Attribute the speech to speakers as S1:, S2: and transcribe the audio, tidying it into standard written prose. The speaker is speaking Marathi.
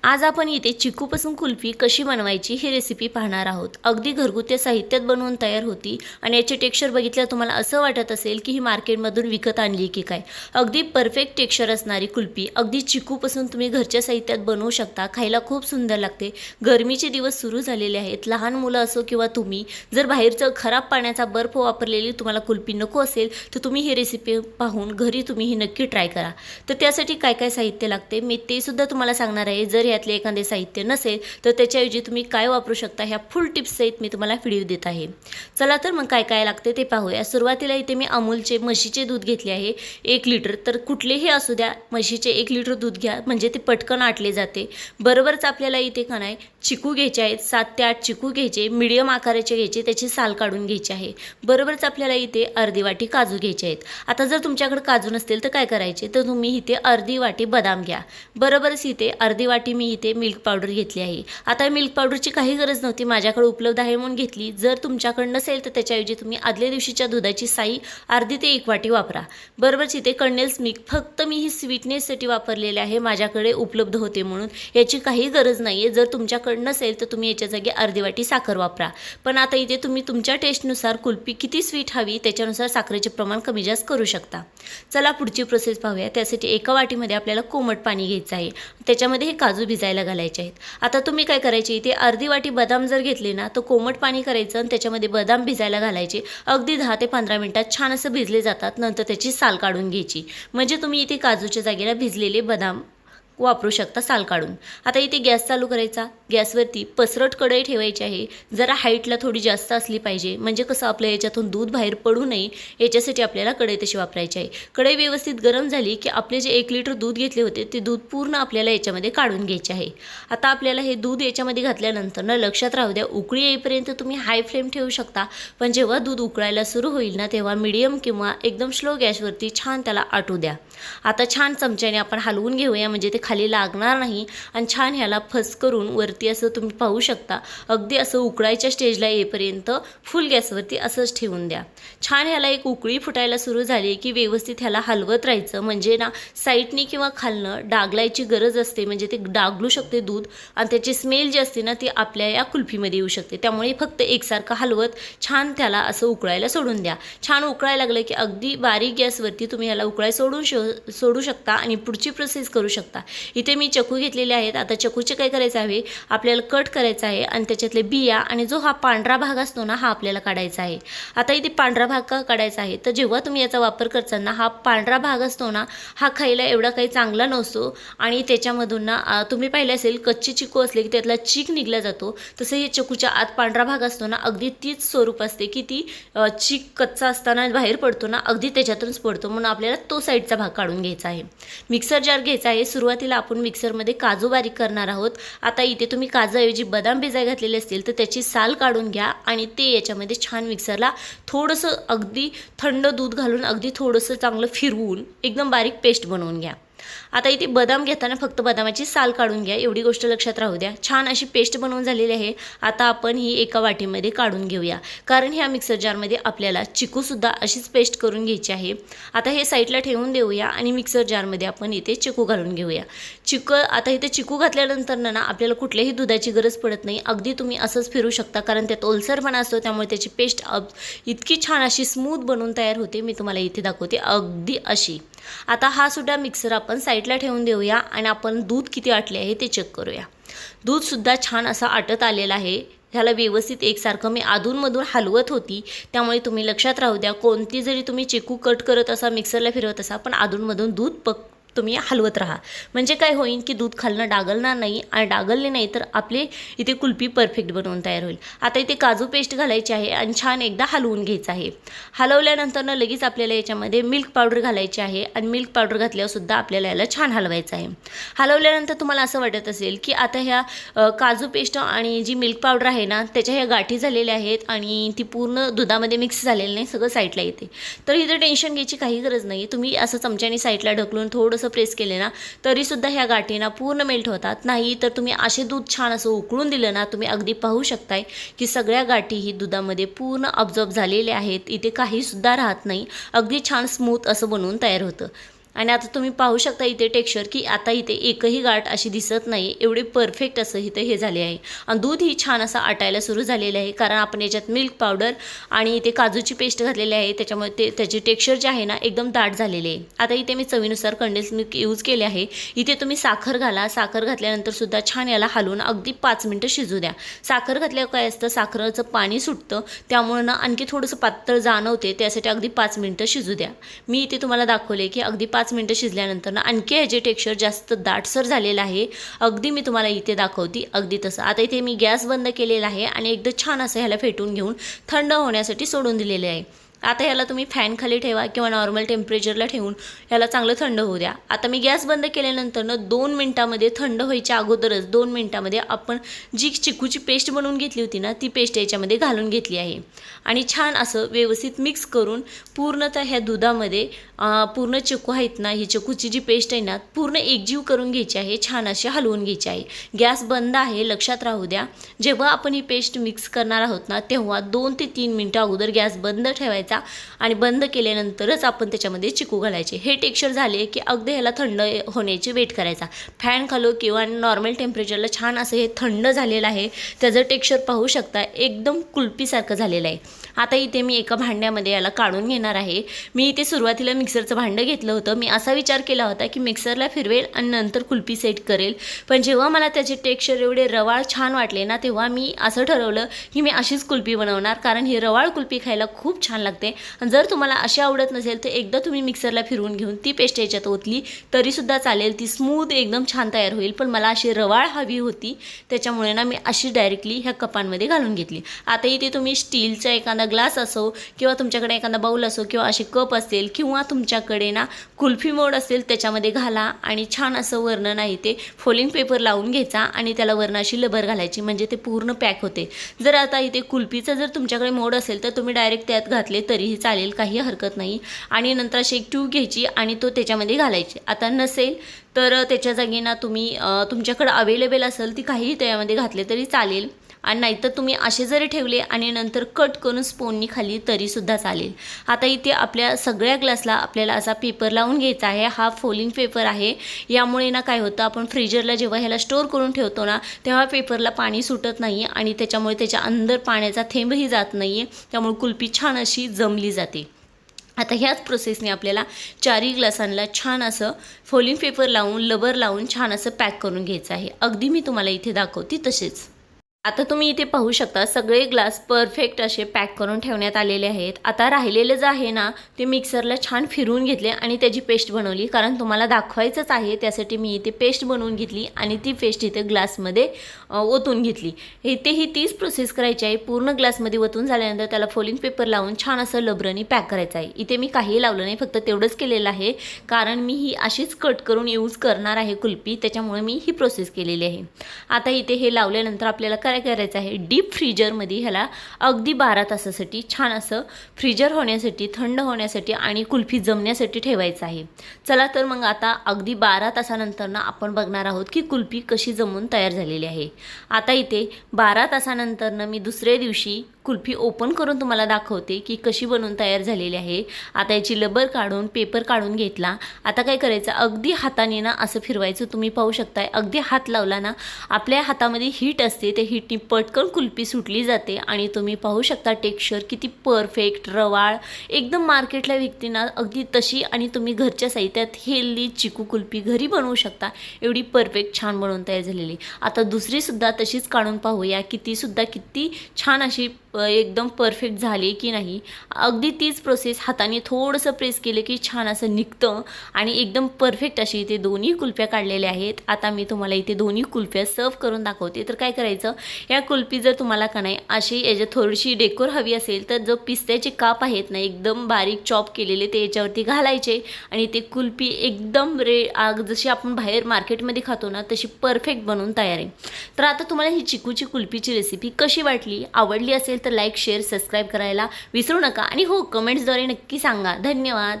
S1: आज आपण इथे चिकूपासून कुल्फी कशी बनवायची ही रेसिपी पाहणार आहोत। अगदी घरगुती साहित्यात बनवून तयार होती आणि याचे टेक्स्चर बघितल्यावर तुम्हाला असं वाटत असेल की ही मार्केटमधून विकत आणली की काय। अगदी परफेक्ट टेक्स्चर असणारी कुल्फी अगदी चिकूपासून तुम्ही घरच्या साहित्यात बनवू शकता। खायला खूप सुंदर लागते। गरमीचे दिवस सुरू झालेले आहेत, लहान मुलं असो किंवा तुम्ही जर बाहेरचं खराब पाण्याचा बर्फ वापरलेली तुम्हाला कुल्फी नको असेल तर तुम्ही ही रेसिपी पाहून घरी तुम्ही ही नक्की ट्राय करा। तर त्यासाठी काय काय साहित्य लागते मी ते सुद्धा तुम्हाला सांगणार आहे। जर यातले एखादे साहित्य नसेल तर त्याच्याऐवजी तुम्ही काय वापरू शकता ह्या फुल टिप्स सहित मी तुम्हाला व्हिडिओ देत आहे। चला तर मग काय काय लागते ते पाहूया। सुरुवातीला इथे मी अमूलचे म्हशीचे दूध घेतले आहे 1 लिटर। तर कुठलेही असू द्या, म्हशीचे 1 लिटर दूध घ्या म्हणजे ते पटकन आटले जाते। बरोबरच आपल्याला इथे का नाही चिकू घ्यायचे आहेत, 7 ते 8 चिकू घ्यायचे, मीडियम आकाराचे घ्यायचे, त्याची साल काढून घ्यायची आहे। बरोबरच आपल्याला इथे अर्धी वाटी काजू घ्यायचे आहेत। आता जर तुमच्याकडे काजू नसतील तर काय करायचे, तर तुम्ही इथे अर्धी वाटी बदाम घ्या। बरोबरच इथे अर्धी वाटी मी इथे मिल्क पावडर घेतली आहे। आता मिल्क पावडरची काही गरज नव्हती, माझ्याकडे उपलब्ध आहे म्हणून घेतली। जर तुमच्याकडे नसेल तर त्याच्याऐवजी तुम्ही आदल्या दिवशीच्या दुधाची साई अर्धी ते 1 वाटी वापरा। बरोबरच इथे कंडेन्स मिल्क फक्त मी ही स्वीटनेससाठी वापरलेले आहे, माझ्याकडे उपलब्ध होते म्हणून, याची काही गरज नाही आहे। जर तुमच्याकडे नसेल तर तुम्ही याच्या जागी अर्धी वाटी साखर वापरा। पण आता इथे तुम्ही तुमच्या टेस्टनुसार कुल्फी किती स्वीट हवी त्याच्यानुसार साखरेचे प्रमाण कमी जास्त करू शकता। चला पुढची प्रोसेस पाहूया। त्यासाठी एका वाटीमध्ये आपल्याला कोमट पाणी घ्यायचं आहे, त्याच्यामध्ये हे काजू भिजायला घालायचे आहेत। आता तुम्ही काय करायचे, इथे अर्धी वाटी बदाम जर घेतले ना तर कोमट पाणी करायचं आणि त्याच्यामध्ये बदाम भिजायला घालायचे। अगदी 10 ते 15 मिनिटात छान असं भिजले जातात। नंतर त्याची साल काढून घ्यायची, म्हणजे तुम्ही इथे काजूच्या जागेला भिजलेले बदाम वापरू शकता साल काढून। आता इथे गॅस चालू करायचा, गॅसवरती पसरट कढई ठेवायची आहे। जरा हाईटला थोडी जास्त असली पाहिजे, म्हणजे कसं आपल्या याच्यातून दूध बाहेर पडू नये याच्यासाठी आपल्याला कढई तशी वापरायची आहे। कढई व्यवस्थित गरम झाली की आपले जे 1 लिटर दूध घेतले होते ते दूध पूर्ण आपल्याला याच्यामध्ये काढून घ्यायचे आहे। आता आपल्याला हे दूध याच्यामध्ये घातल्यानंतर ना लक्षात राहू द्या, उकळी येईपर्यंत तुम्ही हाय फ्लेम ठेवू शकता, पण जेव्हा दूध उकळायला सुरू होईल ना तेव्हा मीडियम किंवा एकदम स्लो गॅसवरती छान त्याला आटू द्या। आता छान चमच्याने आपण हलवून घेऊया, म्हणजे ते खाली लागणार नाही आणि छान ह्याला फसकरून वरती असं तुम्ही पाहू शकता अगदी असं उकळायच्या स्टेजला येईपर्यंत फुल गॅसवरती असंच ठेवून द्या। छान ह्याला एक उकळी फुटायला सुरू झाली की व्यवस्थित ह्याला हलवत राहायचं, म्हणजे ना साईडनी किंवा खालनं डागलायची गरज असते, म्हणजे ते डागलू शकते दूध आणि त्याची स्मेल जी असते ना ती आपल्या या कुल्फीमध्ये येऊ शकते। त्यामुळे फक्त एकसारखं हलवत छान त्याला असं उकळायला सोडून द्या। छान उकळायला लागलं की अगदी बारीक गॅसवरती तुम्ही ह्याला उकळायला सोडू शकता आणि पुढची प्रोसेस करू शकता। इथे मी चकू घेतलेले आहेत। आता चकूचे काय करायचं आहे, आपल्याला कट करायचा आहे आणि त्याच्यातले बिया आणि जो हा पांढरा भाग असतो ना हा आपल्याला काढायचा आहे। आता इथे पांढरा भाग का काढायचा आहे, तर जेव्हा तुम्ही याचा वापर करताना हा पांढरा भाग असतो ना हा खायला एवढा काही चांगला नसतो आणि त्याच्यामधून ना तुम्ही पाहिले असेल कच्चे चिकू असले की त्यातला चीक निघला जातो, तसं हे चकूच्या आत पांढरा भाग असतो ना अगदी तीच स्वरूप असते की ती चीक कच्चा असताना बाहेर पडतो ना अगदी त्याच्यातूनच पडतो, म्हणून आपल्याला तो साईडचा भाग काढून घ्यायचा आहे। मिक्सर जार घ्यायचा आहे। सुरुवातीला आपण मिक्सरमध्ये काजू बारीक करणार आहोत। आता इथे तुम्ही काजूऐवजी बदाम भिजाय घातलेले असतील तर त्याची साल काढून घ्या आणि ते याच्यामध्ये छान मिक्सरला थोडंसं अगदी थंड दूध घालून अगदी थोडंसं चांगलं फिरवून एकदम बारीक पेस्ट बनवून घ्या। आता इथे बदाम घेताना फक्त बदामाची साल काढून घ्या, एवढी गोष्ट लक्षात राहू द्या। छान अशी पेस्ट बनवून झालेली आहे। आता आपण ही एका वाटीमध्ये काढून घेऊया, कारण ह्या मिक्सर जारमध्ये आपल्याला चिकूसुद्धा अशीच पेस्ट करून घ्यायची आहे। आता हे साईडला ठेवून देऊया आणि मिक्सर जारमध्ये आपण इथे चिकू घालून घेऊया। आता इथे चिकू घातल्यानंतर ना आपल्याला कुठल्याही दुधाची गरज पडत नाही, अगदी तुम्ही असंच फिरू शकता, कारण त्यात ओलसरपणा असतो, त्यामुळे त्याची पेस्ट इतकी छान अशी स्मूथ बनवून तयार होते। मी तुम्हाला इथे दाखवते अगदी अशी। आता हा सुद्धा मिक्सर आपण साईडला ठेवून देऊया आणि आपण दूध किती आटले आहे ते चेक करूया। दूधसुद्धा छान असं आटत आलेलं आहे। ह्याला व्यवस्थित एकसारखं मी अधूनमधून हलवत होती, त्यामुळे तुम्ही लक्षात राहू द्या, कोणती जरी तुम्ही चिकू कट करत असा मिक्सरला फिरवत असा पण अधूनमधून दूध तुम्ही हलवत राहा, म्हणजे काय होईल की दूध खालनं डागलणार नाही आणि डागलले नाही तर आपले इथे कुल्फी परफेक्ट बनवून तयार होईल। आता इथे काजू पेस्ट घालायची आहे आणि छान एकदा हलवून घ्यायचं आहे। हलवल्यानंतर ना लगेच आपल्याला याच्यामध्ये मिल्क पावडर घालायची आहे आणि मिल्क पावडर घातल्यावर सुद्धा आपल्याला याला छान हलवायचं आहे। हलवल्यानंतर तुम्हाला असं वाटत असेल की आता ह्या काजू पेस्ट आणि जी मिल्क पावडर आहे ना त्याच्या ह्या गाठी झालेल्या आहेत आणि ती पूर्ण दुधामध्ये मिक्स झालेली नाही, सगळं साईडला येते। तर इथं टेन्शन घ्यायची काही गरज नाही, तुम्ही असं चमच्याने साईडला ढकलून थोडंसं प्रेस केले ना तरीसुद्धा ह्या गाठीना पूर्ण मेल्ट होतात। नाही तर तुम्ही असे दूध छान असं उकळून दिलं ना, तुम्ही अगदी पाहू शकताय की सगळ्या गाठी ही दुधामध्ये पूर्ण ऑब्झॉर्ब झालेल्या आहेत, इथे काहीसुद्धा राहत नाही, अगदी छान स्मूथ असं बनवून तयार होतं। आणि आता तुम्ही पाहू शकता इथे टेक्स्चर की आता इथे एकही गाठ अशी दिसत नाही, एवढे परफेक्ट असं इथे हे झाले आहे. आणि दूध ही छान असं आटायला सुरू झालेलं आहे, कारण आपण याच्यात मिल्क पावडर आणि इथे काजूची पेस्ट घातलेली आहे, त्याच्यामुळे त्याचे टेक्स्चर जे आहे ना एकदम दाट झालेले आहे. आता इथे मी चवीनुसार कंडेन्स मिल्क यूज केले आहे. इथे तुम्ही साखर घाला. साखर घातल्यानंतर सुद्धा छान याला हलवून अगदी 5 मिनटं शिजू द्या. साखर घातल्यावर काय असतं, साखरेचं पाणी सुटतं, त्यामुळे ना आणखी थोडंसं पातळ जाणवते, त्यासाठी अगदी 5 मिनटं शिजू द्या. मी इथे तुम्हाला दाखवले की अगदी 5 मिनटं शिजल्यानंतर ना आणखी ह्याचे टेक्स्चर जास्त दाटसर झालेलं आहे. अगदी मी तुम्हाला इथे दाखवते अगदी तसं. आता इथे मी गॅस बंद केलेला आहे आणि एकदम छान असं ह्याला फेटून घेऊन थंड होण्यासाठी सोडून दिलेले आहे. आता ह्याला तुम्ही फॅन खाली ठेवा किंवा नॉर्मल टेम्परेचरला ठेवून ह्याला चांगलं थंड होऊ द्या. आता मी गॅस बंद केल्यानंतर ना 2 मिनटामध्ये, थंड व्हायच्या अगोदरच 2 मिनटामध्ये आपण जी चिकूची पेस्ट बनवून घेतली होती ना, ती पेस्ट याच्यामध्ये घालून घेतली आहे आणि छान असं व्यवस्थित मिक्स करून पूर्णतः ह्या दुधामध्ये पूर्ण चिकू आहेत ना, ही चिकूची जी पेस्ट आहे ना पूर्ण एकजीव करून घ्यायची आहे, छान अशी हलवून घ्यायची आहे. गॅस बंद आहे, लक्षात राहू द्या. जेव्हा आपण ही पेस्ट मिक्स करणार आहोत ना, तेव्हा 2 ते 3 मिनटं अगोदर गॅस बंद ठेवायचा आणि बंद केल्यानंतरच आपण त्याच्यामध्ये चिकू घालायचे. हे टेक्स्चर झाले की अगदी ह्याला थंड होण्याची वेट करायचा. फॅन खालो किंवा नॉर्मल टेम्परेचरला छान असं हे थंड झालेलं आहे. त्याचं टेक्स्चर पाहू शकता, एकदम कुल्फीसारखं झालेलं आहे. आता इथे मी एका भांड्यामध्ये याला काढून घेणार आहे. मी इथे सुरुवातीला मिक्सरचं भांडं घेतलं होतं. मी असा विचार केला होता की मिक्सरला फिरवेल आणि नंतर कुल्फी सेट करेल, पण जेव्हा मला त्याचे टेक्स्चर एवढे रवाळ छान वाटले ना, तेव्हा मी असं ठरवलं की मी अशीच कुल्फी बनवणार, कारण ही रवाळ कुल्फी खायला खूप छान लागते. जर तुम्हाला अशी आवडत नसेल तर एकदा तुम्ही मिक्सरला फिरवून घेऊन ती पेस्ट याच्यात ओतली तरीसुद्धा चालेल, ती स्मूथ एकदम छान तयार होईल. पण मला अशी रवाळ हवी होती, त्याच्यामुळे ना मी अशी डायरेक्टली ह्या कपांमध्ये घालून घेतली. आता इथे तुम्ही स्टीलचा एखादा ग्लास असो किंवा तुमच्याकडे एखादा बाऊल असो किंवा असे कप असेल किंवा तुमच्याकडे ना कुल्फी मोड असेल, त्याच्यामध्ये घाला आणि छान असं वरनं नाही ते फोलिंग पेपर लावून घ्यायचा आणि त्याला वरनं अशी लबर घालायची, म्हणजे ते पूर्ण पॅक होते. जर आता इथे कुल्फीचा जर तुमच्याकडे मोड असेल तर तुम्ही डायरेक्ट त्यात घातले तरीही चालेल, काही हरकत नाही. आणि नंतर अशी एक ट्यूब घ्यायची आणि तो त्याच्यामध्ये घालायची. आता नसेल तर त्याच्या जागी ना तुम्ही तुमच्याकडे अवेलेबल असेल ती काहीही त्यामध्ये घातले तरी चालेल, आणि नाहीतर तुम्ही असे जरी ठेवले आणि नंतर कट करून स्पूननी खाली तरीसुद्धा चालेल. आता इथे आपल्या सगळ्या ग्लासला आपल्याला असा पेपर लावून घ्यायचा आहे. हा फोलिंग पेपर आहे. यामुळे ना काय होतं, आपण फ्रीजरला जेव्हा ह्याला स्टोअर करून ठेवतो ना, तेव्हा पेपरला पाणी सुटत नाही आणि त्याच्यामुळे त्याच्या अंदर पाण्याचा थेंबही जात नाही, त्यामुळे कुल्फी छान अशी जमली जाते. आता ह्याच प्रोसेसने आपल्याला 4ही ग्लासांना छान असं फोलिंग पेपर लावून, लबर लावून छान असं पॅक करून घ्यायचं आहे. अगदी मी तुम्हाला इथे दाखवते तसेच. आता तुम्ही इथे पाहू शकता सगळे ग्लास परफेक्ट असे पॅक करून ठेवण्यात आलेले आहेत. आता राहिलेलं जे आहे ना, ते मिक्सरला छान फिरवून घेतले आणि त्याची पेस्ट बनवली, कारण तुम्हाला दाखवायचंच आहे, त्यासाठी मी इथे पेस्ट बनवून घेतली आणि ती पेस्ट इथे ग्लासमध्ये ओतून घेतली. इथेही तीच प्रोसेस करायची आहे. पूर्ण ग्लासमध्ये ओतून झाल्यानंतर त्याला फोलिंग पेपर लावून छान असं लबरनी पॅक करायचं आहे. इथे मी काही लावलं नाही, फक्त तेवढंच केलेलं आहे, कारण मी ही अशीच कट करून यूज करणार आहे कुल्फी, त्याच्यामुळे मी ही प्रोसेस केलेली आहे. आता इथे हे लावल्यानंतर आपल्याला काय करायचं आहे, डीप फ्रीजरमध्ये ह्याला अगदी 12 तासासाठी छान असं फ्रीजर होण्यासाठी, थंड होण्यासाठी आणि कुल्फी जमण्यासाठी ठेवायचं आहे. चला तर मग आता अगदी 12 तासानंतर ना आपण बघणार आहोत की कुल्फी कशी जमून तयार झालेली आहे. आता इथे 12 तासानंतर मी दुसऱ्या दिवशी कुल्फी ओपन करून तुम्हाला दाखवते की कशी बनवून तयार झालेली आहे. आता याची लबर काढून पेपर काढून घेतला. आता काय करायचं, अगदी हाताने ना असं फिरवायचं. तुम्ही पाहू शकताय अगदी हात लावला ना, आपल्या हातामध्ये हीट असते, ते हीटनी पटकन कुल्फी सुटली जाते आणि तुम्ही पाहू शकता टेक्स्चर किती परफेक्ट, रवाळ एकदम मार्केटला विकते ना अगदी तशी, आणि तुम्ही घरच्या साहित्यात हेल्दी चिकू कुल्फी घरी बनवू शकता, एवढी परफेक्ट छान बनवून तयार झालेली. आता दुसरीसुद्धा तशीच काढून पाहूया की तीसुद्धा किती छान अशी एकदम परफेक्ट झाली की नाही. अगदी तीच प्रोसेस, हाताने थोडंसं प्रेस केलं की छान असं निघतं आणि एकदम परफेक्ट अशी इथे दोन्ही कुल्फ्या काढलेल्या आहेत. आता मी तुम्हाला इथे दोन्ही कुल्फ्या सर्व करून दाखवते. तर काय करायचं, या कुल्फी जर तुम्हाला का नाही अशी याच्यात थोडीशी डेकोर हवी असेल तर जो पिस्त्याचे काप आहेत ना एकदम बारीक चॉप केलेले, ते याच्यावरती घालायचे आणि ते कुल्फी एकदम जशी आपण बाहेर मार्केटमध्ये खातो ना तशी परफेक्ट बनवून तयार आहे. तर आता तुम्हाला ही चिकूची कुल्फीची रेसिपी कशी वाटली, आवडली असेल तर लाईक, शेअर, सबस्क्राईब करायला विसरू नका आणि हो, कमेंट्सद्वारे नक्की सांगा. धन्यवाद.